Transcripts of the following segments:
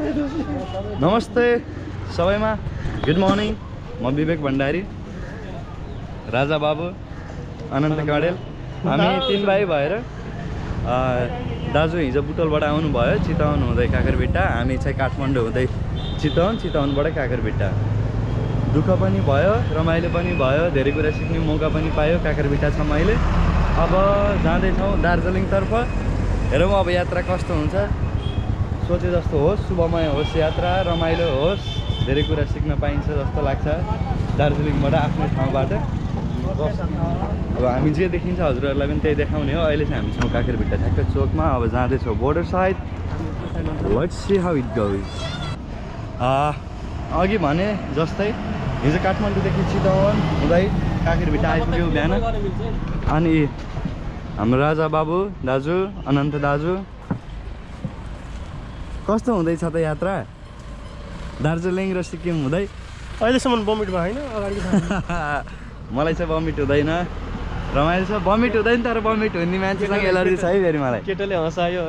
नमस्ते सबैमा good morning म विवेक भण्डारी राजा बाबु अनन्त कडेल हामी 3 भाइ भएर दाजु हिजो बुटोलबाट आउनुभयो चितवन हुँदै काँकरभिट्टा हामी चाहिँ काठमाडौँ हुँदै चितवनबाट काँकरभिट्टा दुःख पनि भयो रमाइलो पनि भयो धेरै कुरा सिक्ने मौका पनि पायो काँकरभिट्टासम्म अहिले अब जाँदैछौँ दार्जिलिङतर्फ हेरौँ अब यात्रा कस्तो हुन्छ सोचे जस्तो होस् शुभमय होस् यात्रा रमाइलो होस् धेरै कुरा सिक्न पाइन्छ जस्तो लाग्छ दार्जिलिङबाट आफ्नै ठाउँबाट अब हामी जे देखिन्छ हजुरहरूलाई पनि त्यही देखाउने हो अहिले चाहिँ हामी छौँ काँकरभिट्टा ठ्याक्कै चोकमा अब जाँदैछौँ border side let's see how it goes अघि भने जस्तै हिजो काठमाडौँदेखि चितवन हुँदै काँकरभिट्टा आइपुग्यो बिहान अनि हाम्रो राजा बाबु दाजु अनन्त दाजु कस्तो हुँदैछ त यात्रा दार्जिलिङ र सिक्किम हुँदै अहिलेसम्म बमिट भयो होइन अगाडि मलाई चाहिँ बमिट हुँदैन रमाइलो छ बमिट हुँदैन तर बमिट हुने मान्छेसँग एलर्जी छ है फेरि मलाई केटोले हँसायो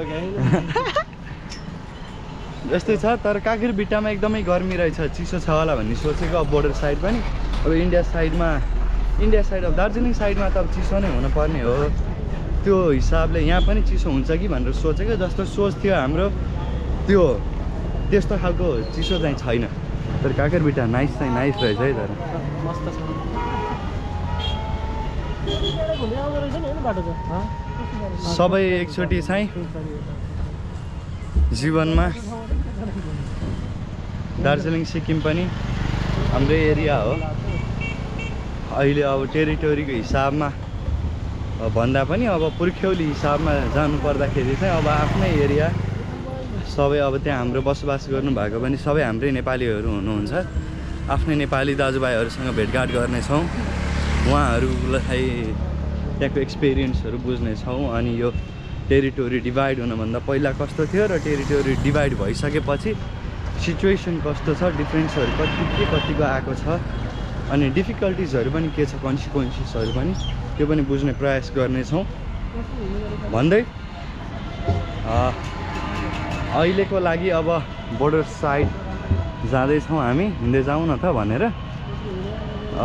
जस्तै छ तर काँकरभिट्टामा एकदमै गर्मी रहेछ चिसो छ होला भन्ने सोचेको अब बोर्डर साइड पनि अब इन्डिया साइड अब दार्जिलिङ साइडमा त अब चिसो नै हुनुपर्ने हो त्यो हिसाबले यहाँ पनि चिसो हुन्छ कि भनेर सोचेको जस्तो सोच थियो हाम्रो त्यो त्यस्तो खालको चिसो चाहिँ छैन तर काँकरभिट्टा नाइस चाहिँ नाइस रहेछ है तर मस्त छ सबै एकचोटि चाहिँ जीवनमा दार्जिलिङ सिक्किम पनि हाम्रै एरिया हो अहिले अब टेरिटोरीको हिसाबमा भन्दा पनि अब पुर्ख्यौली हिसाबमा जानु पर्दाखेरि चाहिँ अब आफ्नै एरिया सबै अब त्यहाँ हाम्रो बसोबास गर्नुभएको पनि सबै हाम्रै नेपालीहरू हुनुहुन्छ आफ्नै नेपाली दाजुभाइहरूसँग भेटघाट गर्नेछौँ उहाँहरूलाई त्यहाँको एक्सपिरियन्सहरू बुझ्नेछौँ अनि यो टेरिटोरी डिभाइड हुनुभन्दा पहिला कस्तो थियो र टेरिटोरी डिभाइड भइसकेपछि सिचुएसन कस्तो छ डिफ्रेन्सहरू कतिको आएको छ अनि डिफिकल्टिजहरू पनि के छ कन्सिक्वेन्सेसहरू पनि त्यो पनि बुझ्ने प्रयास गर्नेछौँ भन्दै अहिलेको लागि अब बोर्डर साइड जाँदैछौँ हामी हिँड्दै जाउँ न त भनेर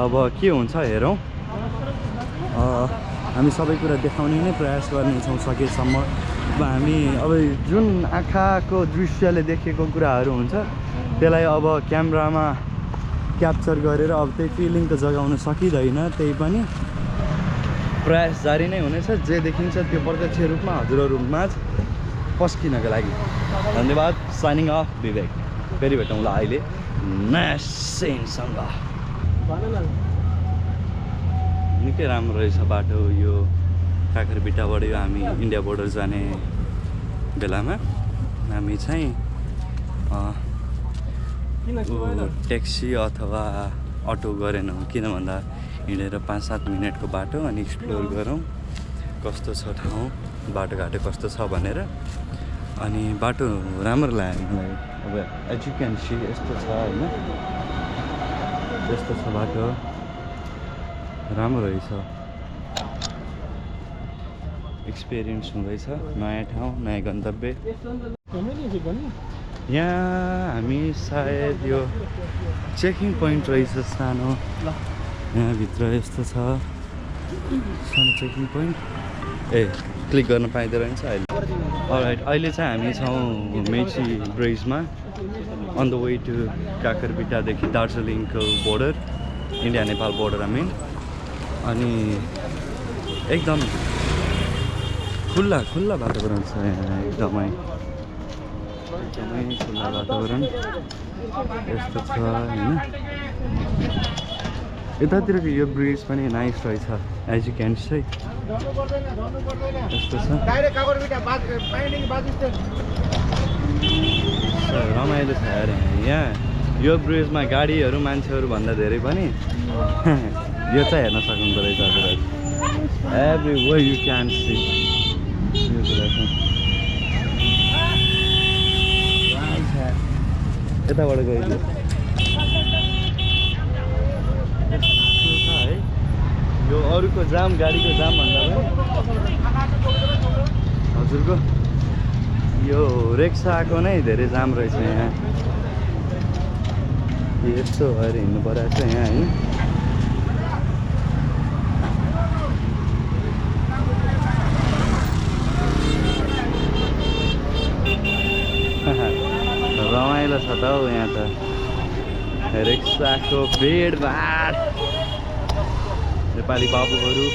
अब के हुन्छ हेरौँ हामी सबै कुरा देखाउने नै प्रयास गर्नेछौँ सकेसम्म अब हामी अब जुन आँखाको दृश्यले देखेको कुराहरू हुन्छ त्यसलाई अब क्यामेरामा क्याप्चर गरेर अब त्यही फिलिङ त जगाउन सकिँदैन त्यही पनि प्रयास जारी नै हुनेछ जे देखिन्छ त्यो प्रत्यक्ष रूपमा हजुरहरूमा पस्किनको लागि धन्यवाद साइनिङ अफ विवेक फेरि भेटौँला अहिले नयाँ सेनसँग निकै राम्रो रहेछ बाटो यो काँकरभिट्टाबाट यो हामी इन्डिया बोर्डर जाने बेलामा हामी चाहिँ ट्याक्सी अथवा अटो गरेनौँ किन भन्दा हिँडेर 5-7 मिनटको बाटो अनि एक्सप्लोर गरौँ कस्तो छ ठाउँ बाटोघाटो कस्तो छ भनेर अनि बाटो राम्रो लाग्यो मलाई अब एज यु क्यान सी यस्तो छ होइन यस्तो छ बाटो राम्रो रहेछ एक्सपिरियन्स हुँदैछ नयाँ ठाउँ नयाँ गन्तव्य यहाँ हामी सायद यो चेकिङ पोइन्ट रहेछ सानो यहाँभित्र यस्तो छ सानो चेकिङ पोइन्ट क्लिक गर्न पाइँदो रहेछ अहिले अलराइट अहिले चाहिँ हामी छौँ मेची ब्रिजमा अन द वे टु काँकरभिट्टादेखि दार्जिलिङको बोर्डर इन्डिया नेपाल बोर्डर अनि एकदम खुल्ला वातावरण छ यहाँ एकदमै खुल्ला वातावरण यस्तो छ होइन यतातिरको यो ब्रिज पनि नाइस रहेछ एज यु क्यान सी यस्तो छ रमाइलो छ यार यहाँ यो ब्रिजमा गाडीहरू मान्छेहरू भन्दा धेरै पनि यो चाहिँ हेर्न सक्नुहुँदो रहेछ हजुरहरू एभ्रिवेयर यु क्यान सी यो कुरा छ यताबाट गइदियो है यो अरूको जाम गाडीको जाम भन्दा पनि हजुरको यो रिक्साको नै धेरै जाम रहेछ यहाँ। यस्तो भएर हिँड्नु परेको छ यहाँ होइन। रमाइलो छ त हौ यहाँ त रिक्साको भिडभाड। नेपाली बाबुहरू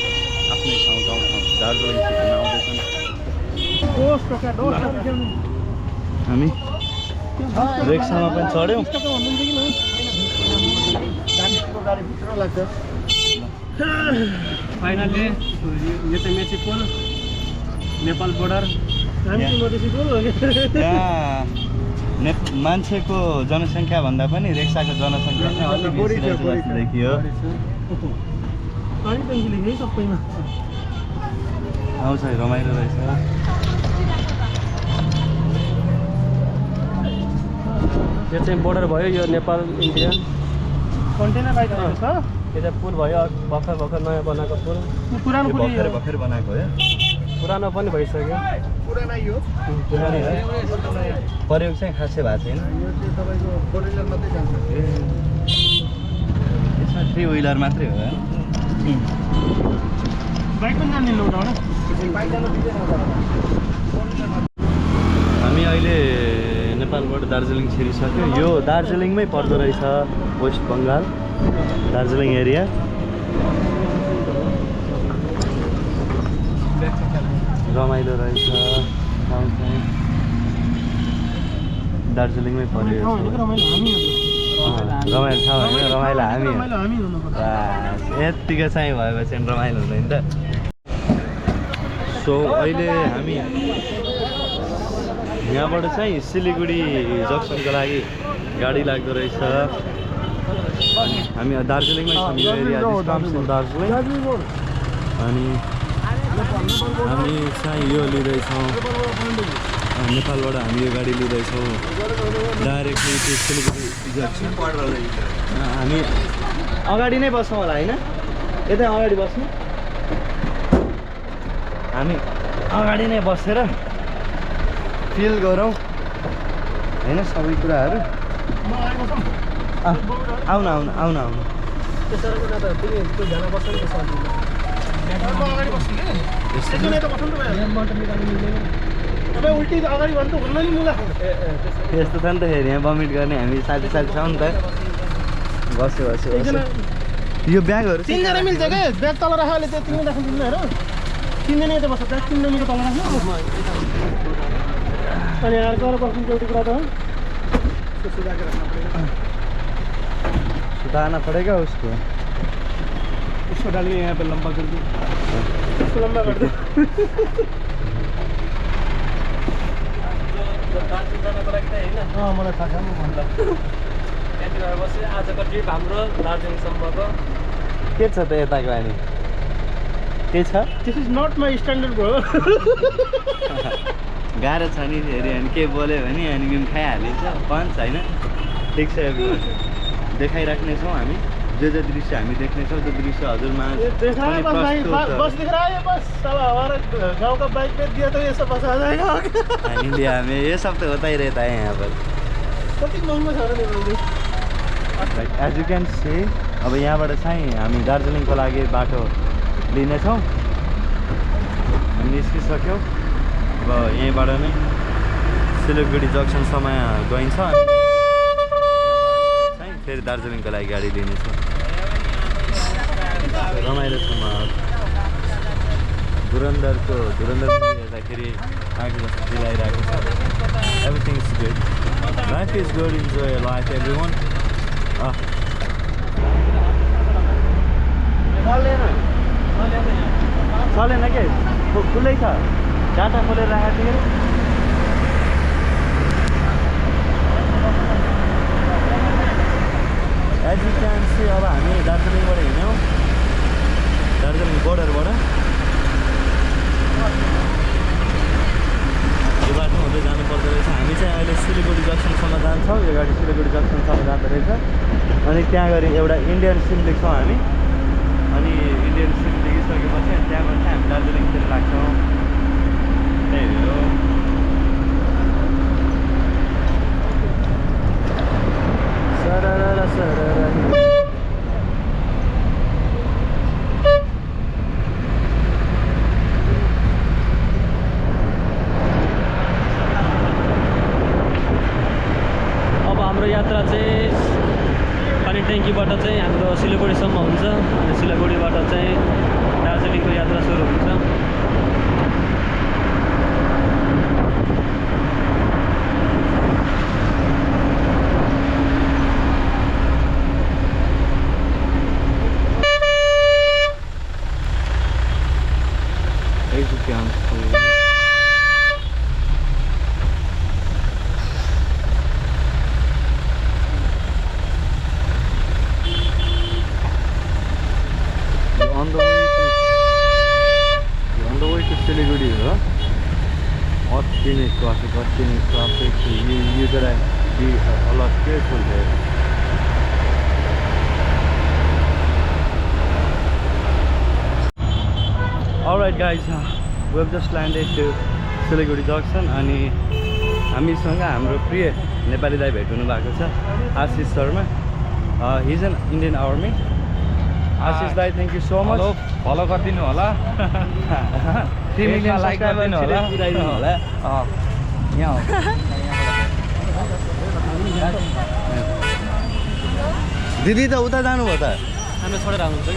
आफ्नै ठाउँ गाउँठाउँ दार्जिलिङ सिटीमा आउँदैछन्। हामी रिक्सामा पनि चढ्यौँ। फाइनली यो चाहिँ मेची पुल नेपाल बोर्डर। यहाँ मान्छेको जनसङ्ख्या भन्दा पनि रिक्साको जनसङ्ख्या चाहिँ अति बेसी रहेछ जस्तो देखियो। आउँछ रमाइलो रहेछ। यो चाहिँ बोर्डर भयो, यो नेपाल इन्डिया कन्टेनर बाइक छ। यो चाहिँ पुल भयो, भर्खर नयाँ बनाएको पुल। पुरानो पुल भर्खर बनाएको हो। पुरानो पनि भइसक्यो। पुरानो यो पुरानै हो। प्रयोग चाहिँ खासै भएको छैन। यो चाहिँ तपाईँको फोर व्हिलर मात्रै जान्छ। यसमा थ्री व्हिलर मात्रै हो। बाइक पनि जान्दिनँ उठाउन। बाइक जानु दिँदैन। हामी अहिले नेपालबाट दार्जिलिङ छिरिसक्यो। यो दार्जिलिङमै पर्दो रहेछ, वेस्ट बङ्गाल दार्जिलिङ एरिया। रमाइलो रहेछ ठाउँ चाहिँ दार्जिलिङमै पर्यो। रमाइलो ठाउँ होइन, रमाइलो हामी हो। यत्तिकै चाहिँ भएपछि रमाइलो हुँदैन त। सो अहिले हामी यहाँबाट चाहिँ सिलगढी जक्सनको लागि गाडी लाग्दो रहेछ। अनि हामी दार्जिलिङमै छौँ। यो एरिया दार्जिलिङ। अनि हामी चाहिँ यो लिँदैछौँ नेपालबाट। हामी यो गाडी लिँदैछौँ डाइरेक्टली त्यो सिलगढी जक्सन। हामी अगाडि नै बस्छौँ होला होइन? यतै अगाडि बस्नु। हामी अगाडि नै बसेर फिल गरौँ होइन सबै कुराहरू। आउन आउन आउन आउन। उल्टी अगाडि भन्नु हुन्न नि मुला। यस्तो छ नि त फेरि यहाँ भमिट गर्ने हामी साथी छौँ नि त। बस्यो यो ब्यागहरू तिनजना मिल्छ क्या। ब्याग तल राख्यो अहिले त्यो तिनजना राख्नु दिनु हेर। तिनजना यता बस्छ, ब्याग तिनजना मिलेर तल राख्नु। अनि अर्को बस्नु एउटा कुरा त हो। सुधारना पड़ेगा उसको। उसको डालिए यहाँ पे लंबा कर दो। उसको लंबा कर दो। हाँ मलाई थाहा छ म भन्दा। त्यहाँतिर बसी आजको ट्रिप हाम्रो दार्जिलिङसम्मको के छ त यताको हामी? के छ? This is not my standard bro. गाह्रो छ नि फेरि। अनि के बोल्यो भने अनि खाइहालिन्छ पञ्च होइन। ठिक छ देखाइराख्नेछौँ हामी। जो दृश्य हामी देख्नेछौँ त्यो दृश्य हजुरमा बस दिख रहा है बस। साला हमारा गांव का बाइक बेच दिया तो ये सब बस आ जाएगा। इंडिया में ये सब तो होता ही रहता है यहाँ पर। कति महँगो छ र नि बोल्दै। एज यु क्यान सी अब यहाँबाट चाहिँ हामी दार्जिलिङको लागि बाटो लिनेछौँ। हामी निस्किसक्यौँ। अब यहीँबाट नै सिलगढी जक्सनसम्म गइन्छ। चाहिँ फेरि दार्जिलिङको लागि गाडी लिनेछौँ। रमाइलो छ। धुरन्धरको धुरन्धर हेर्दाखेरि आगे जस्तो दिलाइरहेको छ। Everything is good. Life is good. Enjoy life every one. चलेन के खुल्लै छ। डाटा खोलेर राखेको थियो। एज यु क्यान सी अब हामी दार्जिलिङबाट हिँड्यौँ। दार्जिलिङ बोर्डरबाट यो बाटो हुँदै जानुपर्दो रहेछ। हामी चाहिँ अहिले सिलगढी जक्सनसम्म जान्छौँ। यो गाडी सिलगढी जक्सनसम्म जाँदो रहेछ। अनि त्यहाँ गरी एउटा इन्डियन सिम देख्छौँ हामी। अनि इन्डियन सिम देखिसकेपछि अनि त्यहाँबाट चाहिँ हामी दार्जिलिङतिर लाग्छौँ। त्यही हो। यात्रा चाहिँ पानी ट्याङ्कीबाट चाहिँ हाम्रो सिलगढीसम्म हुन्छ अनि सिलगढीबाट चाहिँ दार्जिलिङको यात्रा सुरु हुन्छ। Siliguri, huh? Traffic. You gotta be a lot careful there. Alright guys, we have just landed to Siliguri Junction अनि हामीसँग हाम्रो प्रिय नेपाली दाइ भेट हुनु भएको छ आशिष Sharma. He is an Indian Army. Ashish दाइ, thank you so much. Follow गरिदिनु होला 3 million लाइक गरिदिनु होला पुऱ्याइदिनु होला. यहाँ हो दिदी त उता जानुभयो त. हामी छोडेर आउनुहुन्छ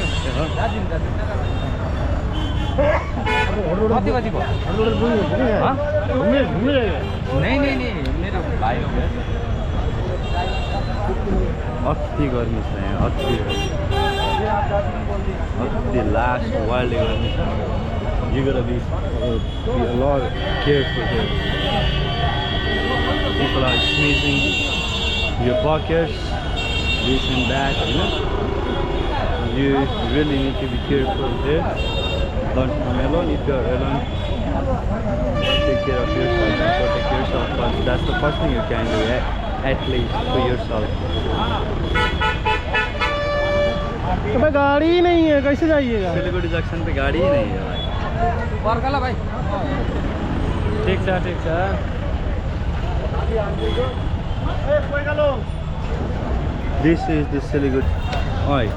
क्या कति भयो नहीं मेरो भाइ हो अति गर्मी छ यहाँ, अति लास्ट वाइल्ड गर्मी छ. You gotta be a lot careful here. People are sneezing your pockets, this and that, you know. You really need to be careful there. Don't come alone. If you are alone, take care of yourself and protect yourself first. That's the first thing you can do, at least for yourself. भाई गाड़ी ही नहीं है, कैसे जाइएगा? Siliguri junction pay गाड़ी ही नहीं है भाई. पर्खला भाइ ठिक छ This is the Siliguri. Oi.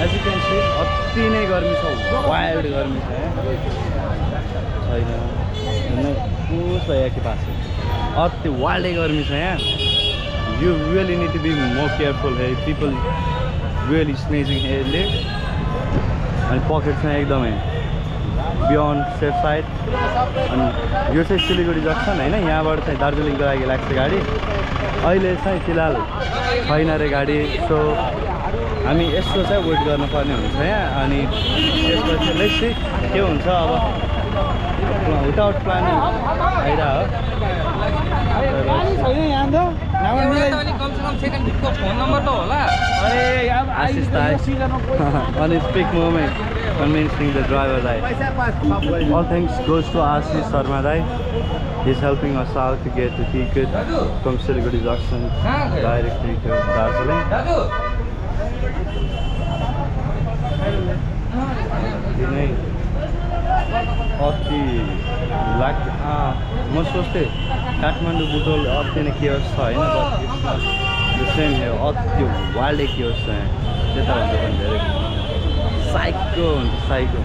As you can see, अति नै गर्मी छ, वाइल्ड गर्मी छ यहाँ. छैन कुछ यहाँ के पास अति वाइल्ड गर्मी छ यहाँ. You really need to be more careful here. People really sneezing here there. And pockets चाहिँ एकदमै beyond safe side. अनि यो चाहिँ सिलीगुडी जंक्शन हैन, यहाँबाट चाहिँ दार्जिलिङको लागि लाग्छ गाडी. अहिले चाहिँ फिलहाल छैन रे गाडी. सो हामी यस्तो चाहिँ वेट गर्नुपर्ने हुन्छ यहाँ. अनि त्यसपछि लेट्स सी के हुन्छ अब. विदाउट प्लानिङ आइरा हो. कमसेकम सेकेन्ड भिडको फोन नम्बर त होला. आशिष दाइ on his peak moment convincing the driver dai. All thanks goes to Ashish Sharma dai. He's helping us out to get the ticket from Siliguri Junction directly to Darjeeling. अति लाग्छ. म सोच्थेँ काठमाडौँ बुटोल अति नै cares छ होइन, बट यो same हो. अति वाइल्डै केयर्स छ यहाँ. त्यताभन्दा पनि धेरै साइको हुन्छ, साइको.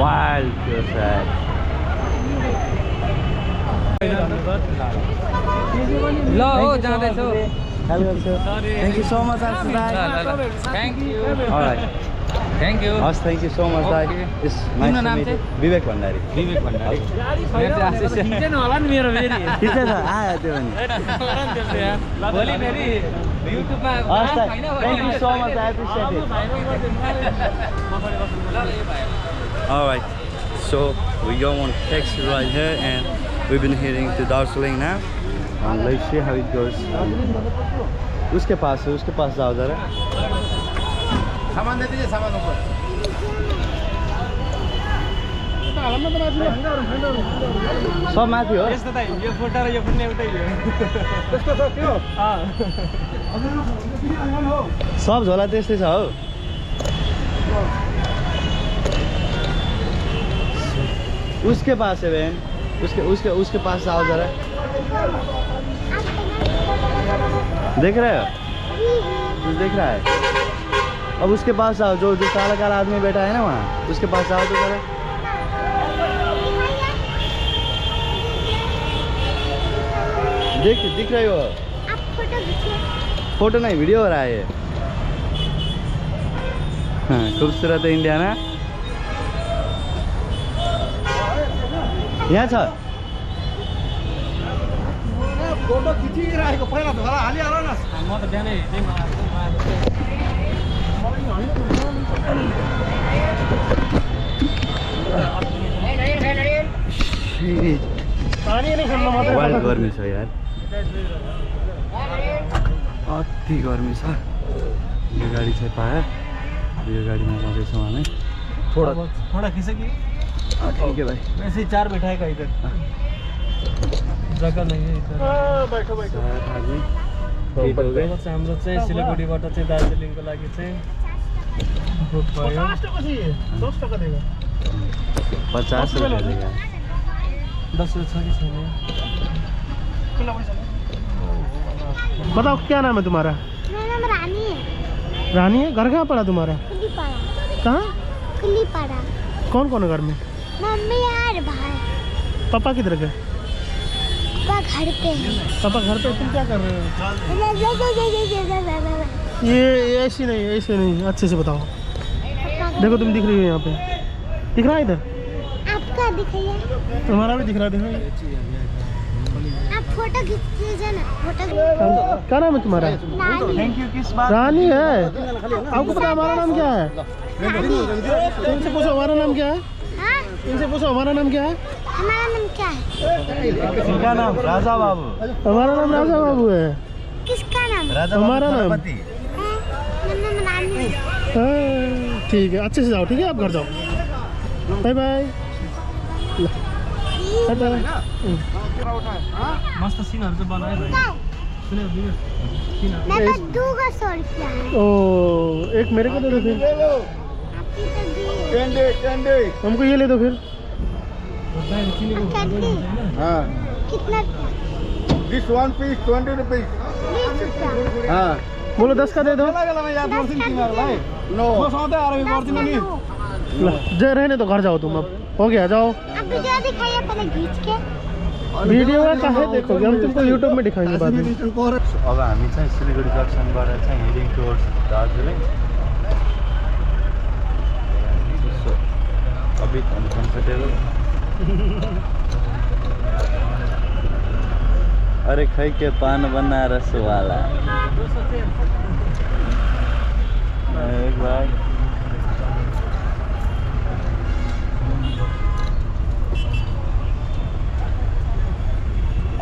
वाइल्ड केयर्स ल हो जाँदैछु. Hello sir. Thank you so much, Ashish dai. Thank you Alright. Thank you Yes, thank you so much, dai. It's nice to meet you. Vivek Bhandari. विवेक भण्डारी होला नि मेरो फेरि ठिक छ आयो त्यो पनि. भोलि फेरि युट्युबमा Yes, sir. Thank you so much. I appreciate it. Alright. So we go on taxi right here and we've been heading to Darjeeling now. And let's see how it goes. उसके पास जाओ जरा. सामान they दीजिए, सामान ऊपर. सब माथि हो. यस्तो त यो फोटो र यो पनि एउटै हो. त्यस्तो छ त्यो. सब झोला त्यस्तै छ हो. उसके पास है बहन. उसके पास जाओ जरा. देख रहे हो? कुछ देख रहा है? अब उसके पास आओ, जो काला काला आदमी बैठा है ना वहाँ, उसके पास आओ तो जरा. दिख रही हो? आप फोटो खींचिए। फोटो नहीं, वीडियो हो रहा है ये। हाँ, खूबसूरत है इंडिया ना। यहाँ छ फोटो खिचिरहेको पहिला धरा हालिहाल न। म त बिहानै हिँड्दै पानी नै खेल्न मात्रै वाइल्ड गर्मी छ यार, अति गर्मी छ। यो गाडी चाहिँ पायो, यो गाडीमा जाँदैछौँ हामी। थोड़ा खींचे कि ठीक है भाई। वैसे ही 4 बैठाएगा इधर, जगह नहीं है इधर। बैठो बैठो। हिट हो गए। हाम्रो चाहिँ सिलगढीबाट चाहिँ दार्जिलिङको लागि चाहिँ बुक भयो। 50 टका चाहिए, 10 टका देगा। 50 रुपये देगा। 10 छ कि छैन? बताओ क्या नाम है तुम्हारा? मेरा नाम रानी है। रानी है। घर कहाँ पड़ा तुम्हारा? कुलीपाड़ा। कहाँ? कुलीपाड़ा। कौन कौन है घर में? मम्मी और भाई। पापा किधर गए? पापा घर पे है। पापा घर पे। तुम क्या कर रहे हो? ये ऐसी नहीं, ऐसे नहीं, अच्छे से बताओ। देखो तुम दिख रही हो यहाँ पे, दिख रहा है इधर? आपका दिखाइए। तुम्हारा भी दिख रहा है, दिखाइए। आप फोटो खींच लीजिए ना। फोटो क्या नाम है तुम्हारा? रानी। थैंक यू किस बात? रानी है। आपको पता है हमारा नाम क्या है? इनसे पूछो हमारा नाम क्या है। हाँ? इनसे पूछो हमारा नाम क्या है। हमारा नाम क्या है? इनका नाम राजा बाबू। हमारा नाम राजा बाबू है। किसका नाम? राजा हमारा नाम। थानापति। मेरा नाम रानी है। हाँ, ठीक है, अच्छे से जाओ, ठीक है, आप घर जाओ। Bye bye. Bye bye. मस्त सिनहरु चाहिँ बनायो भाइ। सुन्यो दिनु सिनहरु। मेरे पास 2 का 100 रुपया है। ओ, एक मेरे को दे दो फिर। आप ही तो दिए। हमको ये ले दो फिर। चटनी कितना? This one piece 20 rupees. 20 रुपया। हाँ। बोलो 10 का दे दो। 10 का नो। जे रहने दो, घर जाओ तुम अब। हो गया, जाओ। आप वीडियो दिखाइए पहले खींच के। वीडियो का कहाँ देखोगे, हम तुमको यूट्यूब में दिखाएंगे बाद में। अब हामी चाहिँ सिलगढी जक्सनबाट चाहिँ हेडिङ टुवर्ड्स दार्जिलिङ। अभी अनकम्फर्टेबल। अरे खै के पान बनारस वाला। एक बार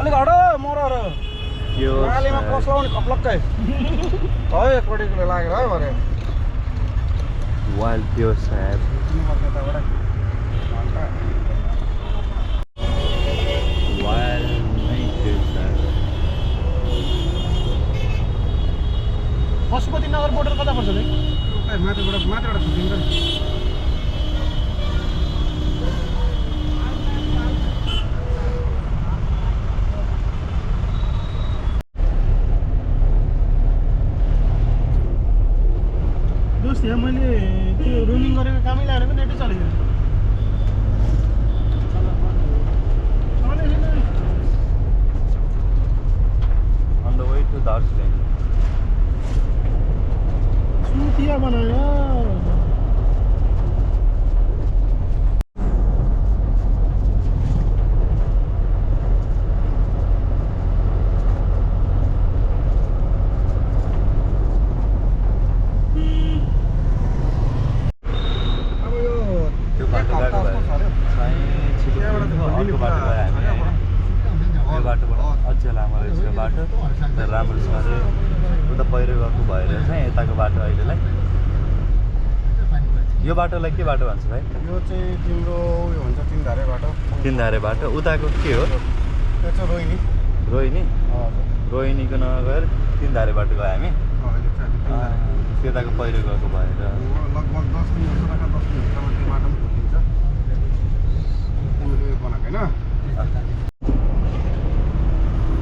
अलिक हटो मरहरु। यो नालीमा पस्लाउने खप्लक्कै। है एकपट्टिको लागेर है भरे। वाइल्ड प्योर साहेब। वाइल्ड नहीं प्योर साहेब। पशुपति नगर बोर्डर कता पर्छ रे? माथिबाट छुट्टिन्छ नि। दोस्त यहाँ मैले त्यो रोमिङ गरेको कामै लागेन पनि नेटै चलेको On the way to Darjeeling. सुतिया बनायो। त्यो बाटो गएको भए चाहिँ छिटो पुग्थ्यो। अर्को बाटो गयो हामी होइन। यो बाटोबाट अझै लामो रहेछ यो बाटो, तर राम्रोसँगले उता पहिरो गएको भएर चाहिँ यताको बाटो अहिलेलाई। यो बाटोलाई के बाटो भन्छ भाइ? यो चाहिँ तिम्रो उयो हुन्छ तिनधारे बाटो। तिनधारे बाटो। उताको के हो? त्यो चाहिँ रोहिणी। रोहिणी। रोहिणीको नगएर तिनधारे बाटो गयो हामी। त्यताको पहिरो गएको भएर लगभग 10 मिनट टका 10 मिनटमा त्यो बाटो पनि पुगिन्छ। तिमीले बनाएको हैन?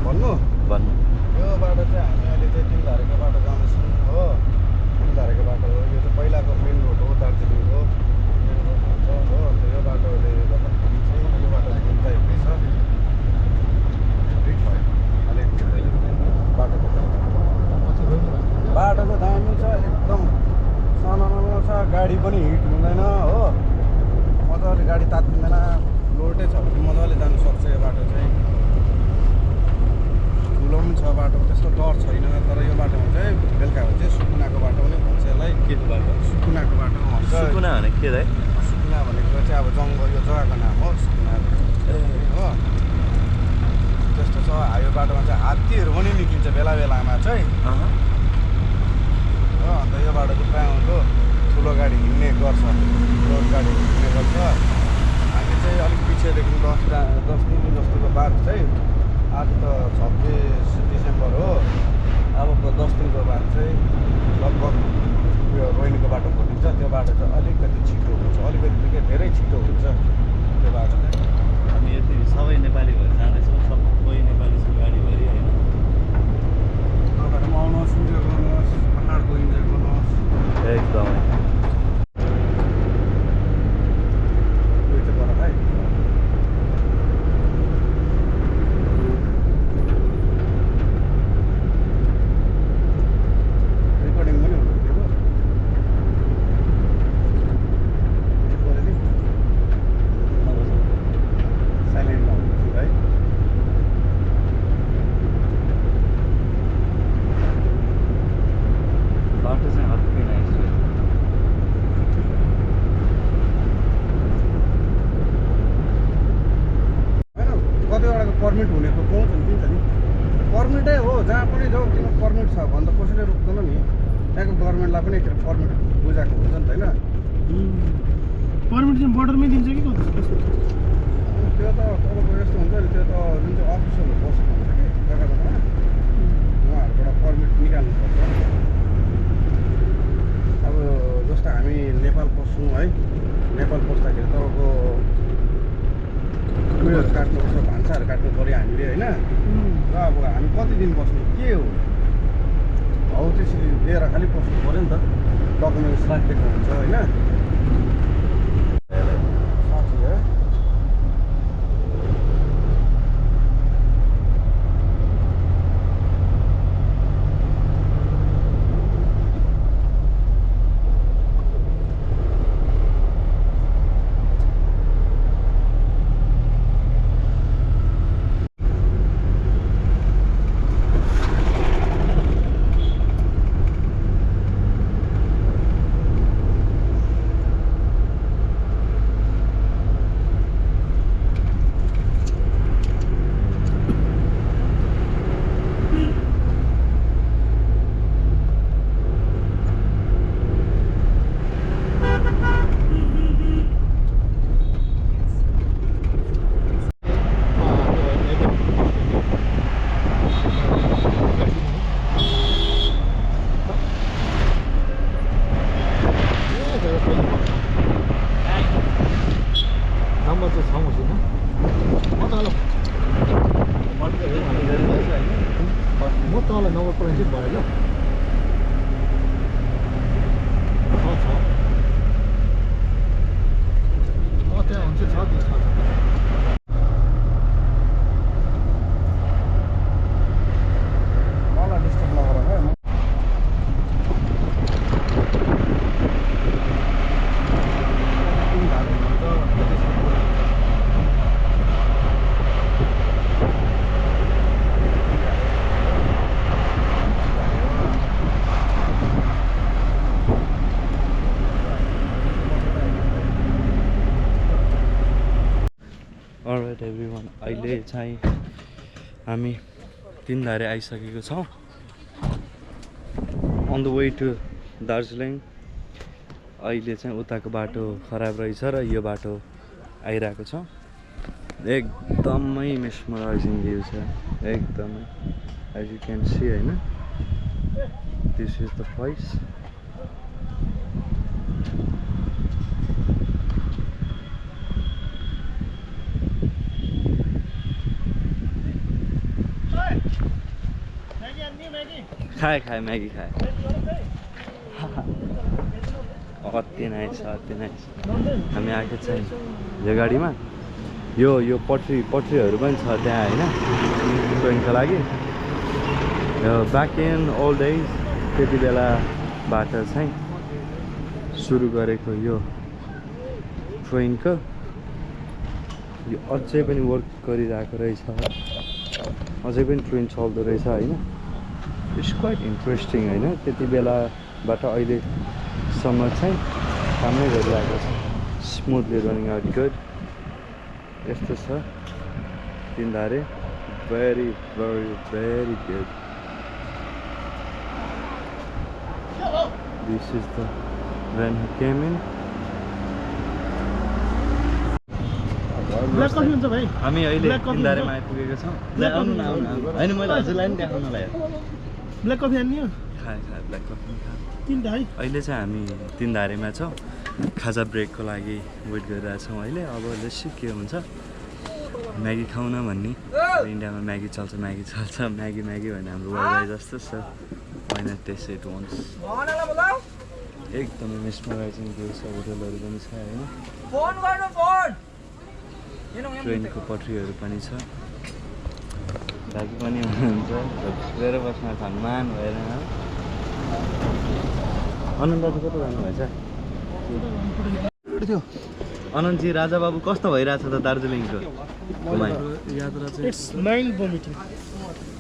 भन्नु यो बाटो चाहिँ हामी अहिले चाहिँ तिनधारेको बाटो जाँदैछौँ हो। तिनधारेको बाटो हो। यो चाहिँ पहिलाको मेन रोड हो दार्जिलिङको। मेन रोड भन्छ हो। अन्त यो बाटोले गर्दाखेरि चाहिँ यो बाटो जुन चाहिँ छ ब्रिज भयो। अहिले पनि हिट हुँदैन हो, मजाले गाडी तात्तिँदैन, लोडै छ भने मजाले जानु सक्छ यो बाटो चाहिँ। ठुलो पनि छ बाटो, त्यस्तो डर छैन। तर यो बाटोमा चाहिँ बेलुका भने चाहिँ सुकुनाको बाटो पनि भन्छ यसलाई। के बाटो? सुकुनाको बाटो भन्छ। सुकुना भने के दाइ? सुकुना भनेको चाहिँ अब जङ्गल, यो जग्गाको नाम हो सुकुना हो। त्यस्तो छ। यो बाटोमा चाहिँ हात्तीहरू पनि निक्लिन्छ बेला बेलामा चाहिँ हो। अन्त यो बाटो चाहिँ प्रायः हुँदो ठुलो गाडी हिँड्ने गर्छ, लोड गाडी हिँड्ने गर्छ। हामी चाहिँ अलिक पछिदेखि 10 दिन जस्तोको बाद चाहिँ, आज त 26 डिसेम्बर हो, अबको 10 दिनको बाद चाहिँ लगभग यो रोहिणीको बाटो खोलिन्छ। त्यो बाटो चाहिँ अलिकति छिटो हुन्छ, अलिकति धेरै छिटो हुन्छ त्यो बाटो चाहिँ। हामी यति सबै नेपाली भएर जाँदैछौँ, सबै नेपालीसँग गाडीभरि होइन। तपाईँहरू पनि आउनुहोस्, इन्जोय गर्नुहोस्, पाहाडको इन्जोय गर्नुहोस् एकदमै। यो चाहिँ गर भाइ। रेकर्डिङ पनि हुनु दिएको साइलेन्ट लाउँछु है। बाटो चाहिँ अर्कै नाइस हो। होइन कतिवटाको पर्मिट हुनेको पाउँछ नि, दिन्छ नि। पर्मिटै हो जहाँ पनि जाऊ, किन पर्मिट छ भने त कसैले रोक्दैन नि। त्यहाँको गभर्मेन्टलाई पनि एकखेर पर्मिट बुझाएको हुन्छ नि त होइन। पर्मिट चाहिँ बोर्डरमै दिन्छ कि कस्तो? त्यो त तपाईँको यस्तो हुन्छ नि, त्यो त जुन चाहिँ अफिसरहरू बसेको हुन्छ कि जग्गा जग्गामा, उहाँहरूबाट पर्मिट निकाल्नुपर्छ। अब जस्तो हामी नेपाल पस्छौँ है, नेपाल पस्दाखेरि तपाईँको उयोहरू काट्नुपर्छ, भान्साहरू काट्नु पऱ्यो हामीले होइन। र अब हामी कति दिन बस्नु के हो हौ, त्यसरी लिएर खालि पस्नु पऱ्यो नि त, डकुमेन्ट्स राखिदिएको हुन्छ होइन। साथी है अलराइट एभ्रिवान, अहिले चाहिँ हामी तिनधारे आइसकेको छौँ। On the way to Darjeeling. अहिले चाहिँ उताको बाटो खराब रहेछ र यो बाटो आइरहेको छ। एकदमै मेस्मराइजिङ भ्यू छ, एकदमै एज यु क्यान सी होइन। This is the place. खाए म्यागी खाए। अति नाइस, अति नाइस। हामी आएको चाहिँ यो गाडीमा, यो पटरीहरू पनि छ त्यहाँ होइन, ट्रेनको लागि। यो ब्याक इन ओल्ड एज त्यति बेला बाटो चाहिँ सुरु गरेको यो ट्रेनको यो अझै पनि वर्क गरिरहेको रहेछ अझै पनि ट्रेन चल्दो रहेछ होइन इट्स क्वाइट इन्ट्रेस्टिङ होइन त्यति बेलाबाट अहिलेसम्म चाहिँ कामै गरिरहेको छ स्मुथली रनिङ आउट गुड यस्तो छ Tindharia very very very good this is the when he came in black coffee हुन्छ भाइ हामी अहिले Black coffee तिनधारेमा आइपुगेका छौँ आउनु न आउनु होइन मैले हजुरलाई पनि देखाउनलाई ब्ल्याक कफी हान्ने हो खाएँ ब्ल्याक कफी तिनवटा है अहिले चाहिँ हामी तिनधारेमा छौँ खाजा ब्रेकको लागि वेट गरिरहेछौँ अहिले अब लेट्स के हुन्छ म्यागी खाउन भन्ने इन्डियामा म्यागी चल्छ म्यागी भन्ने हाम्रो वाइवाई जस्तो छ होइन टेस्ट इट वन्स एकदमै मेस्मराइजिङ भ्यू छ होटलहरू पनि छ होइन ट्रेनको पटरीहरू पनि छ दाजु पनि हुनुहुन्छ मेरो बस्न हनुमान भएर अनन्त दाजु कता जानुभएछ अनन्तजी राजा बाबु कस्तो भइरहेछ त दार्जिलिङको घुमाइ यात्रा चाहिँ इट्स माइन्ड भोमिटिङ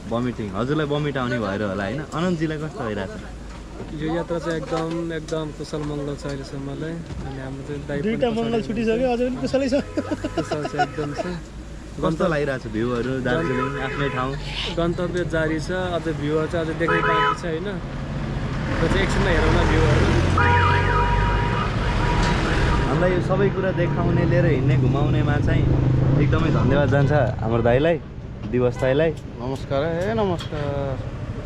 भमिटिङ हजुरलाई भमिट आउने भएर होला होइन अनन्तजीलाई कस्तो भइरहेछ यो यात्रा चाहिँ एकदम कुशल मङ्गल छ अहिलेसम्मलाई अनि हाम्रो चाहिँ दाइ दुईटा मङ्गल छुटिसक्यो अझै पनि कुशलै छ कुशल चाहिँ एकदम छ कस्तो लागिरहेछ भ्यूहरू दार्जिलिङ आफ्नै ठाउँ गन्तव्य जारी छ अझै भ्यूहरू चाहिँ अझै देख्ने बाँकी छ होइन र चाहिँ एकछिनमा हेरौँ न भ्यूहरू हामीलाई यो सबै कुरा देखाउने लिएर हिँड्ने घुमाउनेमा चाहिँ एकदमै धन्यवाद जान्छ हाम्रो दाइलाई दिवस दाइलाई नमस्कार नमस्कार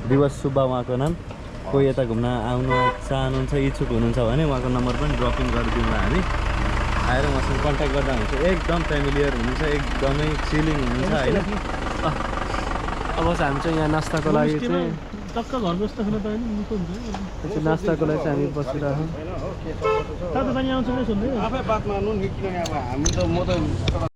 दिवस सुब्बा उहाँको नाम कोही यता घुम्न आउन चाहनुहुन्छ इच्छुक हुनुहुन्छ भने उहाँको नम्बर पनि ड्रपिङ गरिदिउँला हामी आएर उहाँसँग कन्ट्याक्ट गर्दा हुन्छ एकदम फ्यामिलियर हुनुहुन्छ एकदमै चिलिङ हुनुहुन्छ होइन अब चाहिँ हामी चाहिँ यहाँ नास्ताको लागि चाहिँ टक्क घर बस्दा खान पाएन निको हुन्छ त्यो नास्ताको लागि चाहिँ हामी बसिरहेछौँ तातो पानी आउँछ कि सोध्दै आफै बात मार्नु नि किनकि अब हामी त म त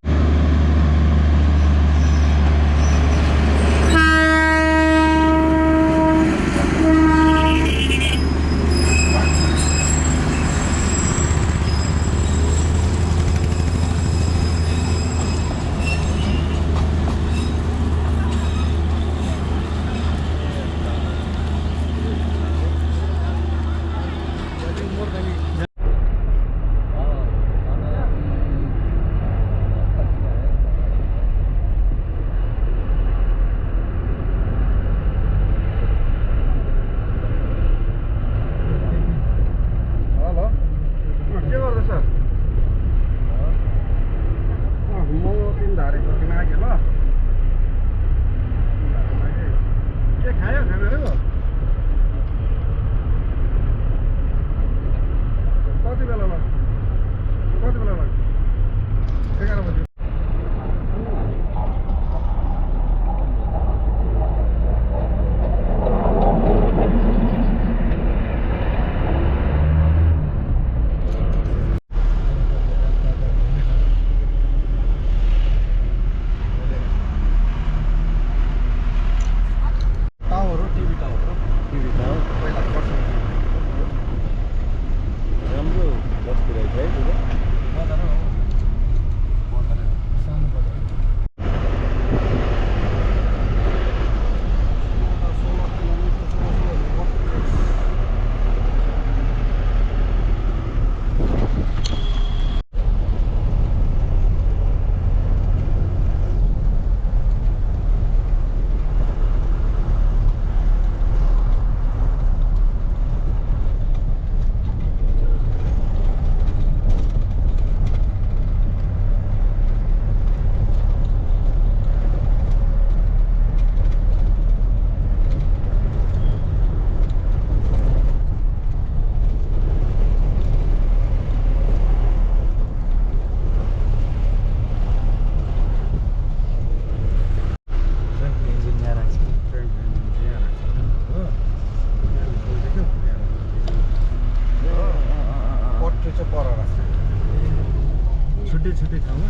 छुट्टै ठाउँमा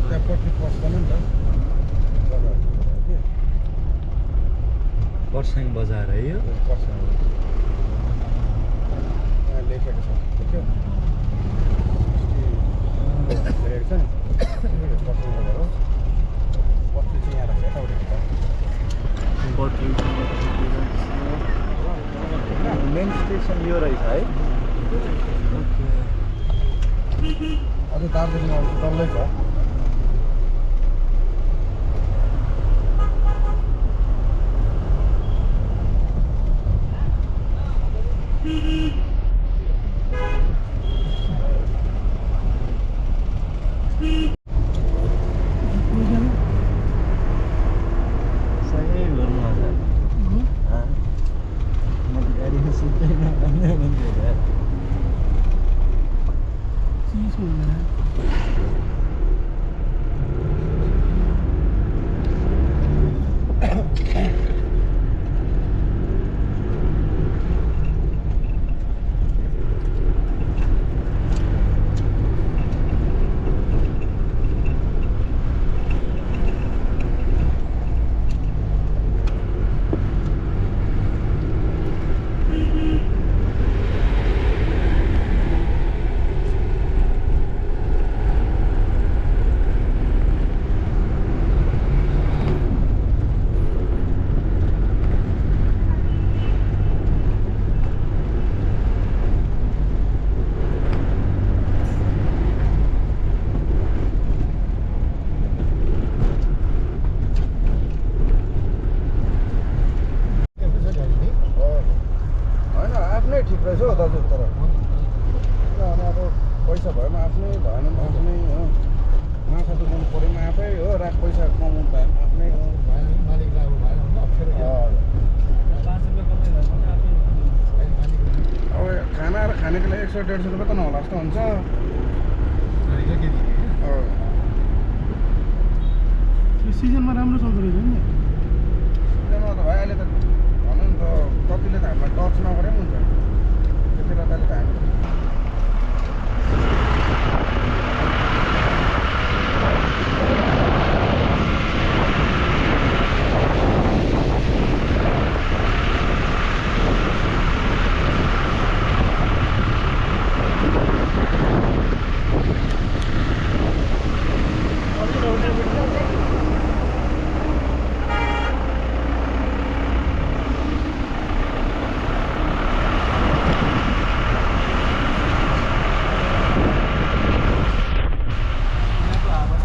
त्यहाँ पट्टि पस्दैन नि त पर्साङ बजार है यो पर्साङ लेखेको छ देख्यो लेखेको छ नि बस्नु हो बस्ती चाहिँ यहाँ राख्छ यताउति मेन स्टेसन यो रहेछ है अझै दार्जिलिङ आउँछ डल्लै छ सही गर्नु होला म त गाडीमा सुत्दैन भन्दै हुनुहुन्थ्यो यार चिसो हुँदैन होइन आफ्नै ठिक रहेछ हौ दाजु तर किनभने अब पैसा भएन आफ्नै भएन आफ्नै हो माछा दुखाउनु परेन आफै हो राख पैसा कमाउनु भएन आफ्नै हो मालिकलाई अब भएन भने अप्ठ्यारो अब खाना र खानेको लागि 100-150 रुपियाँ त नहोला जस्तो हुन्छ सिजनमा राम्रो चल्दो रहेछ नि सिजनमा त भयो अहिले त भनौँ नि त कतिले त हामीलाई टच नगरे पनि हुन्छ त्यति बेला त हामी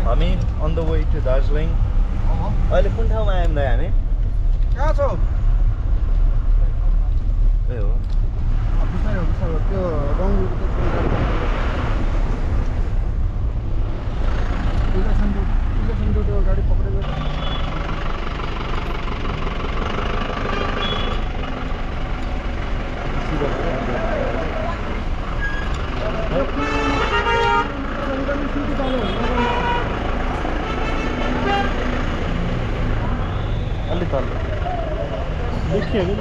हामी on the way to Darjeeling अहिले कुन ठाउँमा आयौँ दाइ हामी कहाँ छौ ए हो बिस्तारै बिस्तारै त्यो रङ्गुको इलेक्सन त्यो गाडी पक्रेको अलि तल देखियो नि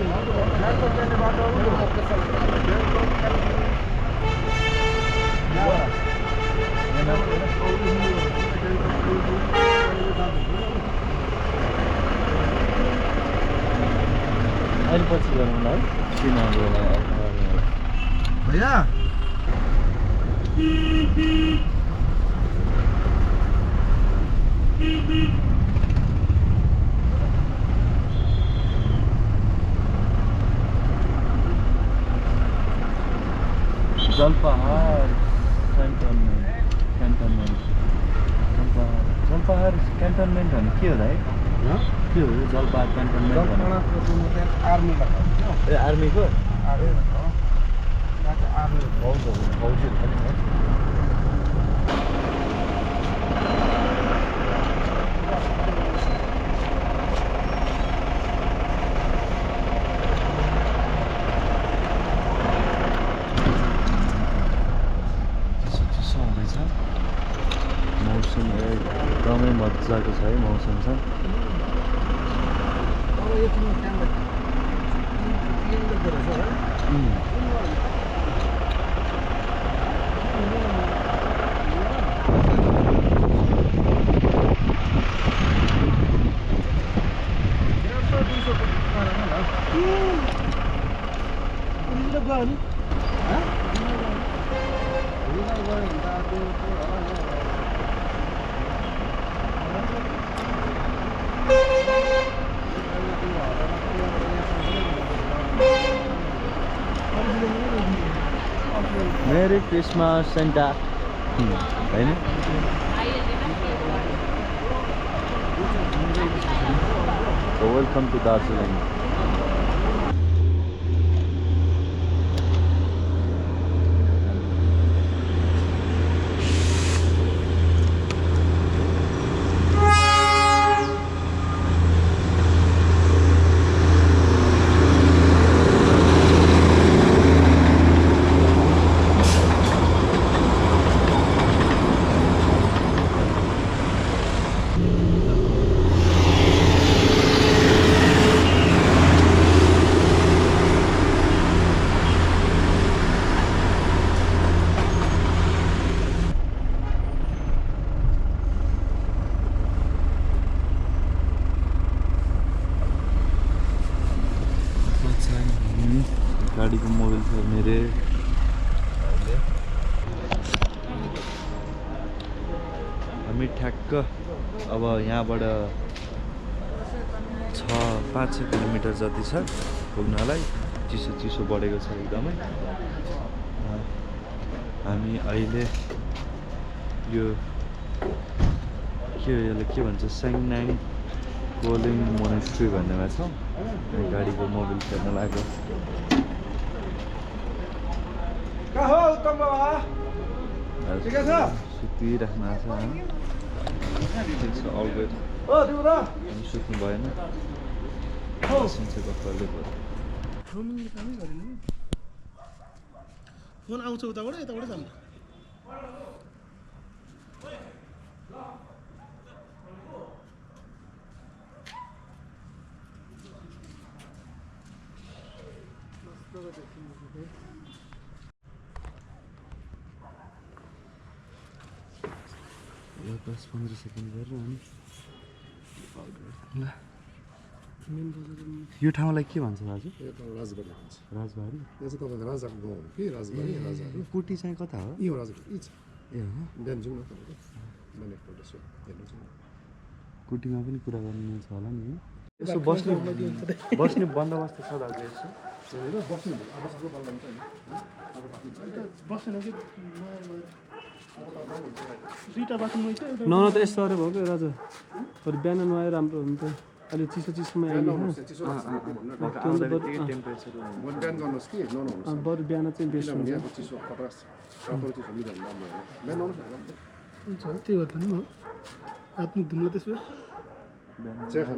अहिले पछि गरौँ न है भैया जलपहाड क्यान्टनमेन्ट जलपहाड क्यान्टनमेन्ट भने के हो दाइ के हो यो जलपहाड क्यान्टनमेन्ट भने आर्मी ए आर्मीको आर्मी फौजीहरू पनि है मौसम एकदमै मजाको छ है मौसम छ मेरी क्रिसमस सेन्टा होइन वेलकम टु दार्जिलिङ गाडीको मोबाइल छ मेरो हामी ठ्याक्क अब यहाँबाट 5-6 किलोमिटर जति छ पुग्नलाई चिसो बढेको छ एकदमै हामी अहिले यो के भन्छ स्याङनाङ कोलिङ मोनेस्ट्री भन्नेमा छौँ गाडीको मोबाइल फेर्न लाग्यो सुतिराख्नु आएको छ अल गुड सुत्नु भएन बसिन्छ गफले भयो फोन आउँछ उताबाट यताबाट जान्छ यो 10-15 सेकेन्ड गरेर अनि ल यो ठाउँलाई के भन्छ दाजु यो त राजबाडी भन्छ राजबाडी यो चाहिँ तपाईँको राजाको गाउँ हो कि राजबाडी राजाहरू कुटी चाहिँ कता हो यो राजबाडी यी छ ए हो बिहान जाउँ न तपाईँको बिहान एकपल्ट यसो हेर्नु जाउँ कुटीमा पनि कुरा गर्नु छ होला नि यसो बस्ने बन्दोबस्त छ दाजु यसो बस्नु अब सबै बल्ल हुन्छ नि बसेन कि दुईवटा बाथरुम रहेछ न त यस्तो अरे भयो क्या राजा बरु बिहान नआएर राम्रो हुन्छ अहिले चिसोमा आइले चिसो टेम्परेचर बिहान गर्नुहोस् कि नहुनुहोस् बरु बिहान चाहिँ बेस्ट हुन्छ यहाँको चिसो पटास रातो चिसो मिलाउनु राम्रो हो बिहान आउनुहोस् न हुन्छ त्यही भएर त नि म हात मुख धुम्ला त्यसो भए चिया खानु